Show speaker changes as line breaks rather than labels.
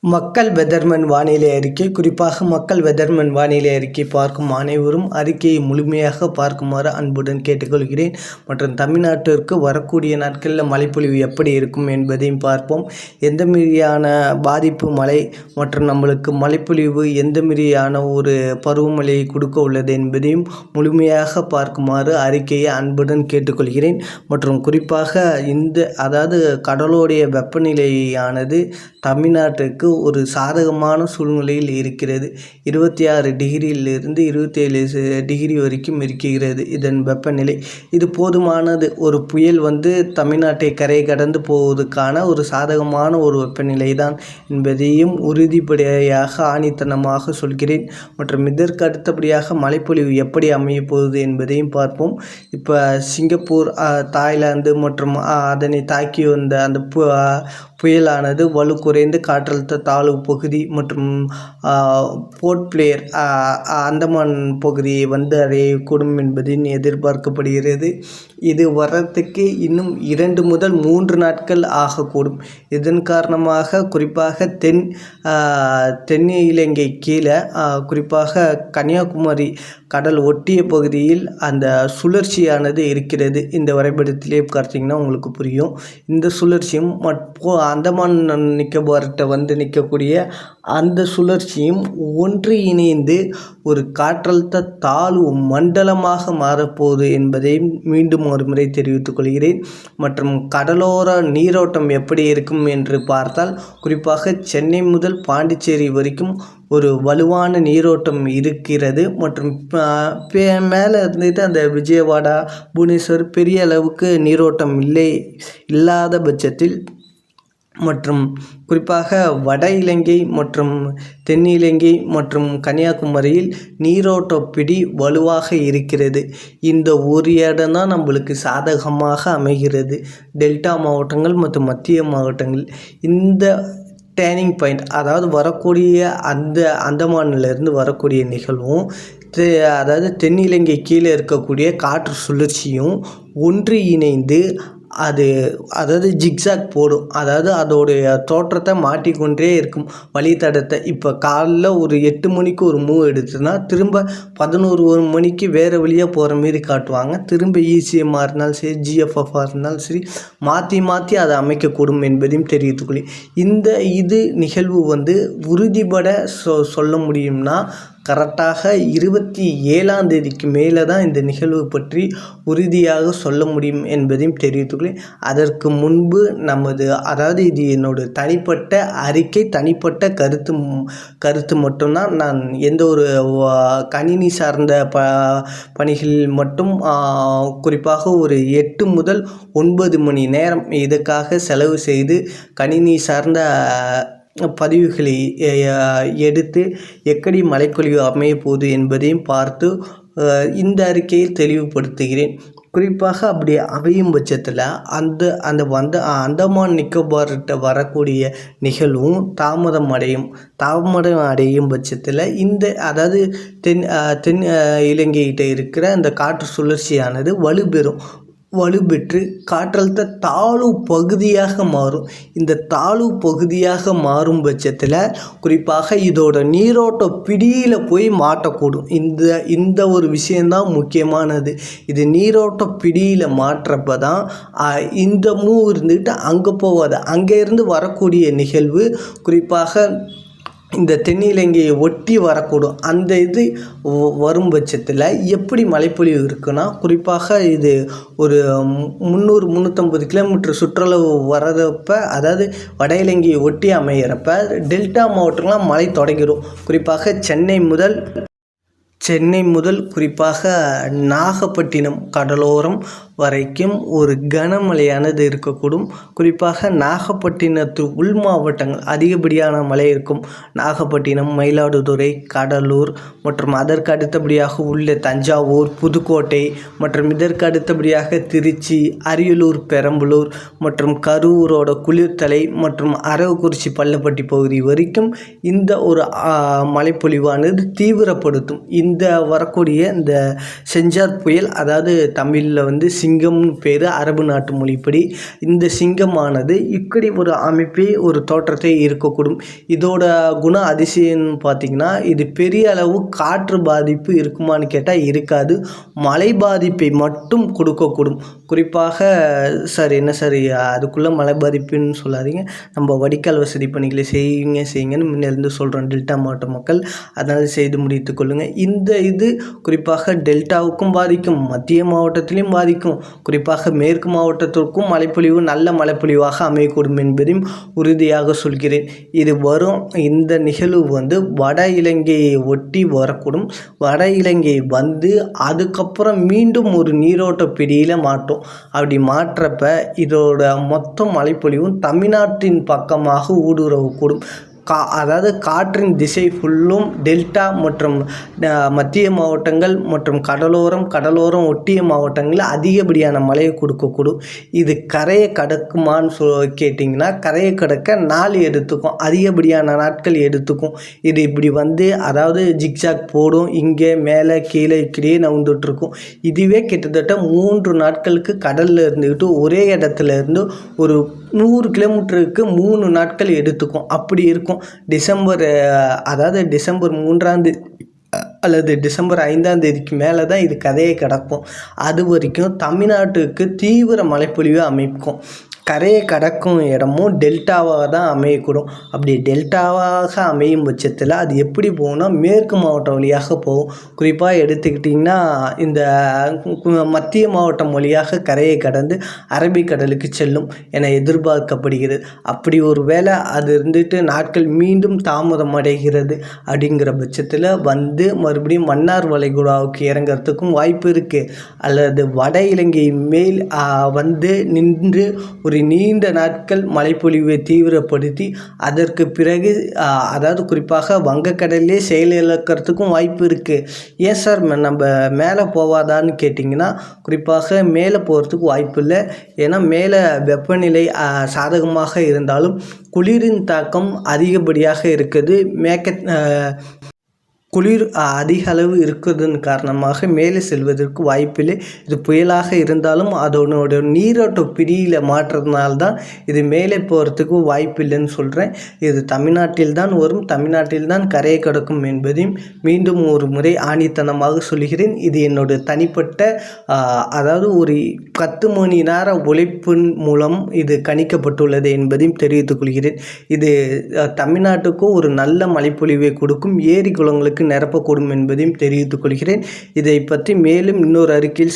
மக்கள் வெதர்மன் வானிலை அறிக்கை. குறிப்பாக மக்கள் வெதர்மன் வானிலை அறிக்கை பார்க்கும் அனைவரும் அறிக்கையை முழுமையாக பார்க்குமாறு அன்புடன் கேட்டுக்கொள்கிறேன். மற்றும் தமிழ்நாட்டிற்கு வரக்கூடிய நாட்களில் மழைப்பொழிவு எப்படி இருக்கும் என்பதையும் பார்ப்போம். எந்த மாதிரியான பாதிப்பு மழை மற்றும் நம்மளுக்கு மழைப்பொழிவு எந்த மாதிரியான ஒரு பருவமழையை கொடுக்க உள்ளது என்பதையும் முழுமையாக பார்க்குமாறு அறிக்கையை அன்புடன் கேட்டுக்கொள்கிறேன். மற்றும் குறிப்பாக அதாவது கடலோடைய வெப்பநிலையானது தமிழ்நாட்டுக்கு ஒரு சாதகமான சூழ்நிலையில் இருக்கிறது. 26 டிகிரியிலிருந்து 27 டிகிரி வரைக்கும் இருக்கிறது இதன் வெப்பநிலை. இது போதுமானது. ஒரு புயல் தமிழ்நாட்டை கரை கடந்து போவதற்கான ஒரு சாதகமான ஒரு வெப்பநிலை தான் என்பதையும் உறுதிப்படையாக ஆணித்தனமாக சொல்கிறேன். மற்றும் இதற்கு அடுத்தபடியாக மழைப்பொழிவு எப்படி அமையப் போகுது என்பதையும் பார்ப்போம். இப்போ சிங்கப்பூர், தாய்லாந்து மற்றும் அதனை தாக்கி வந்த அந்த புயலானது வலு குறைந்து காற்றழுத்த தாழ்வு பகுதி மற்றும் போர்ட் பிளேயர் அந்தமான் பகுதியை அடையக்கூடும் என்பதின் எதிர்பார்க்கப்படுகிறது. இது வர்றதுக்கு இன்னும் 2 முதல் 3 நாட்கள் ஆகக்கூடும். இதன் காரணமாக குறிப்பாக தென் இலங்கை கீழே குறிப்பாக கன்னியாகுமரி கடல் ஒட்டிய பகுதியில் அந்த சுழற்சியானது இருக்கிறது. இந்த வரைபடத்திலே பார்த்தீங்கன்னா உங்களுக்கு புரியும். இந்த சுழற்சியும் அந்தமான் நிக்கோபார்கிட்ட நிற்கக்கூடிய அந்த சுழற்சியும் ஒன்று இணைந்து ஒரு காற்றழுத்த தாழ்வு மண்டலமாக மாறப்போகுது என்பதை மீண்டும் ஒரு முறை தெரிவித்துக் கொள்கிறேன். மற்றும் கடலோர நீரோட்டம் எப்படி இருக்கும் என்று பார்த்தால் குறிப்பாக சென்னை முதல் பாண்டிச்சேரி வரைக்கும் ஒரு வலுவான நீரோட்டம் இருக்கிறது. மற்றும் மேலே இருந்துட்டு அந்த விஜயவாடா, புவனேஸ்வர் பெரிய அளவுக்கு நீரோட்டம் இல்லாத பட்சத்தில் மற்றும் குறிப்பாக வட இலங்கை மற்றும் தென் இலங்கை மற்றும் கன்னியாகுமரியில் நீரோட்ட பிடி வலுவாக இருக்கிறது. இந்த ஒரு இடம் தான் நம்மளுக்கு சாதகமாக அமைகிறது. டெல்டா மாவட்டங்கள் மற்றும் மத்திய மாவட்டங்கள் இந்த டேர்னிங் பாயிண்ட், அதாவது வரக்கூடிய அந்தமானிலிருந்து வரக்கூடிய நிகழ்வும் அதாவது தென் இலங்கை கீழே இருக்கக்கூடிய காற்று சுழற்சியும் ஒன்று இணைந்து அதாவது ஜிக்ஸாக் போடும். அதாவது அதோடைய தோற்றத்தை மாட்டிக்கொண்டே இருக்கும் வழித்தடத்தை. இப்போ காலைல ஒரு 8 மணிக்கு ஒரு மூவ் எடுத்துன்னா திரும்ப 11 மணிக்கு வேறு வழியாக போகிற மாரி காட்டுவாங்க. திரும்ப ECMஆ இருந்தாலும் சரி, GFFஆ இருந்தாலும் சரி மாற்றி அதை அமைக்கக்கூடும் என்பதையும் தெரிவித்துக்கொள்ளேன். இது நிகழ்வு உறுதிபட சொல்ல முடியும்னா கரெக்டாக 27ஆம் தேதிக்கு மேலே தான் இந்த நிகழ்வு பற்றி உறுதியாக சொல்ல முடியும் என்பதையும் தெரிவித்துள்ளேன். அதற்கு முன்பு அதாவது இது என்னோட தனிப்பட்ட அறிக்கை, தனிப்பட்ட கருத்து மட்டும்தான். நான் எந்த ஒரு கணினி சார்ந்த பணிகளில் மட்டும் குறிப்பாக ஒரு 8 முதல் 9 மணி நேரம் இதுக்காக செலவு செய்து கணினி சார்ந்த பதிவுகளை எடுத்து எப்படி மழைப்பொழிவு அமைய போகுது என்பதையும் பார்த்து இந்த அறிக்கையை தெளிவுபடுத்துகிறேன். குறிப்பாக அப்படி அமையும் பட்சத்தில் அந்தமான் நிக்கோபார்கிட்ட வரக்கூடிய நிகழ்வும் தாமதம் அடையும் பட்சத்தில் அதாவது தென் இலங்கைகிட்ட இருக்கிற அந்த காற்று சுழற்சியானது வலுப்பெற்று காற்றழுத்த தாழ்வு பகுதியாக மாறும். இந்த தாழ்வு பகுதியாக மாறும் பட்சத்தில் குறிப்பாக இதோட நீரோட்ட பிடியில் போய் மாட்டக்கூடும். இந்த ஒரு விஷயந்தான் முக்கியமானது. இது நீரோட்ட பிடியில் மாற்றப்போ தான் இந்த மூவ் இருந்துட்டு அங்கே போகாது. அங்கேருந்து வரக்கூடிய நிகழ்வு குறிப்பாக இந்த தென் இலங்கையை ஒட்டி வரக்கூடும். அந்த வரும் பட்சத்தில் எப்படி மழைப்பொழிவு இருக்குன்னா குறிப்பாக இது ஒரு 300-350 கிலோமீட்டர் சுற்றளவு வரப்போ, அதாவது வட இலங்கையை ஒட்டி அமையிறப்ப டெல்டா மாவட்டங்கள்லாம் மழை தொடங்கிடும். குறிப்பாக சென்னை முதல் குறிப்பாக நாகப்பட்டினம் கடலோரம் வரைக்கும் ஒரு கனமழையானது இருக்கக்கூடும். குறிப்பாக நாகப்பட்டினத்து உள் மாவட்டங்கள் அதிகப்படியான மழை இருக்கும். நாகப்பட்டினம், மயிலாடுதுறை, கடலூர் மற்றும் அதற்கு அடுத்தபடியாக உள்ள தஞ்சாவூர், புதுக்கோட்டை மற்றும் இதற்கு அடுத்தபடியாக திருச்சி, அரியலூர், பெரம்பலூர் மற்றும் கரூரோட குளிர்தலை மற்றும் அரவக்குறிச்சி, பள்ளப்பட்டி பகுதி வரைக்கும் இந்த ஒரு மழைப்பொழிவானது தீவிரப்படுத்தும். இந்த வரக்கூடிய இந்த செஞ்சார் புயல், அதாவது தமிழில் சிங்கம்னு பேர் அரபு நாட்டு மொழிப்படி. இந்த சிங்கமானது இப்படி ஒரு அமைப்பை ஒரு தோற்றத்தை இருக்கக்கூடும். இதோட அதிசயம்னு பார்த்திங்கன்னா, இது பெரிய அளவு காற்று பாதிப்பு இருக்குமான்னு கேட்டால் இருக்காது. மழை பாதிப்பை மட்டும் கொடுக்கக்கூடும். குறிப்பாக சார் என்ன சார் அதுக்குள்ளே மழை பாதிப்புன்னு சொல்லாதீங்க, நம்ம வடிகால் வசதி பணிகளை செய்யுங்கன்னு முன்னிருந்து சொல்கிறோம் டெல்டா மாவட்ட மக்கள். அதனால் செய்து முடித்து கொள்ளுங்கள். இது குறிப்பாக டெல்டாவுக்கும் பாதிக்கும், மத்திய மாவட்டத்திலையும் பாதிக்கும். குறிப்பாக மேற்கு மாவட்டத்திற்கும் மழைப்பொழிவு நல்ல மழைப்பொழிவாக அமையக்கூடும் என்பதையும் உறுதியாக சொல்கிறேன். இது வரும் இந்த நிகழ்வு வட இலங்கையை ஒட்டி வரக்கூடும். வட இலங்கை அதுக்கப்புறம் மீண்டும் ஒரு நீரோட்ட பிடியில் மாட்டும். அப்படி மாற்றப்ப இதோட மொத்த மழைப்பொழிவும் தமிழ்நாட்டின் பக்கமாக ஊடுருவக்கூடும். அதாவது காற்றின் திசை ஃபுல்லும் டெல்டா மற்றும் மத்திய மாவட்டங்கள் மற்றும் கடலோரம் ஒட்டிய மாவட்டங்களில் அதிகப்படியான மழையை கொடுக்கக்கூடும். இது கரையை கடக்குமான்னு கேட்டிங்கன்னா, கரையை கடக்க நாள் எடுத்துக்கும், அதிகப்படியான நாட்கள் எடுத்துக்கும். இது இப்படி அதாவது ஜிக்ஜாக் போடும், இங்கே மேலே கீழே இப்படியே நவுந்துட்டுருக்கும். இதுவே கிட்டத்தட்ட 3 நாட்களுக்கு கடலில் இருந்துக்கிட்டு ஒரே இடத்துல இருந்து ஒரு 100 கிலோமீட்டருக்கு 3 நாட்கள் எடுத்துக்கும். அப்படி இருக்கும். டிசம்பர் 3 அல்லது டிசம்பர் 5 மேலே தான் இது கதையை கிடக்கும். அது வரைக்கும் தமிழ்நாட்டுக்கு தீவிர மழைப்பொழிவை அமைக்கும். கரையை கடக்கும் இடமும் டெல்டாவாக தான் அமையக்கூடும். அப்படி டெல்டாவாக அமையும் பட்சத்தில் அது எப்படி போகும்னா, மேற்கு மாவட்டம் வழியாக போகும். குறிப்பாக எடுத்துக்கிட்டிங்கன்னா, இந்த மத்திய மாவட்டம் வழியாக கரையை கடந்து அரபிக்கடலுக்கு செல்லும் என எதிர்பார்க்கப்படுகிறது. அப்படி ஒரு வேளை அது நாட்கள் மீண்டும் தாமதம் அடைகிறது அப்படிங்கிற பட்சத்தில் மறுபடியும் மன்னார் வளைகுடாவுக்கு இறங்கிறதுக்கும் வாய்ப்பு இருக்குது. அல்லது வட இலங்கை மேல் நின்று ஒரு நீண்ட நாட்கள் மழைப்பொழிவை தீவிரப்படுத்தி அதற்கு பிறகு அதாவது குறிப்பாக வங்கக்கடல்லே செயலிழக்கிறதுக்கும் வாய்ப்பு இருக்குது. ஏன் சார் நம்ம மேலே போவாதான்னு கேட்டிங்கன்னா, குறிப்பாக மேலே போகிறதுக்கு வாய்ப்பு இல்லை. ஏன்னா மேலே வெப்பநிலை சாதகமாக இருந்தாலும் குளிரின் தாக்கம் அதிகப்படியாக இருக்குது. குளிர் அதிக அளவு இருக்கிறதன் காரணமாக மேலே செல்வதற்கு வாய்ப்பில்லை. இது புயலாக இருந்தாலும் அதனோட நீரோட்ட பிடியில் மாற்றுறதுனால்தான் இது மேலே போகிறதுக்கு வாய்ப்பில்லைன்னு சொல்கிறேன். இது தமிழ்நாட்டில் தான் வரும், தமிழ்நாட்டில் தான் கரையை கடக்கும் என்பதையும் மீண்டும் ஒரு முறை ஆணித்தனமாக சொல்கிறேன். இது என்னோட தனிப்பட்ட அதாவது ஒரு 10 மணி நேர உழைப்பின் மூலம் இது கணிக்கப்பட்டுள்ளது என்பதையும் தெரிவித்துக் கொள்கிறேன். இது தமிழ்நாட்டுக்கும் ஒரு நல்ல மழைப்பொழிவை கொடுக்கும், ஏரி குளங்களுக்கு நிரப்பக்கூடும் என்பதையும் தெரிவித்துக் கொள்கிறேன். இதை பற்றி மேலும் இன்னொரு அறிக்கையில்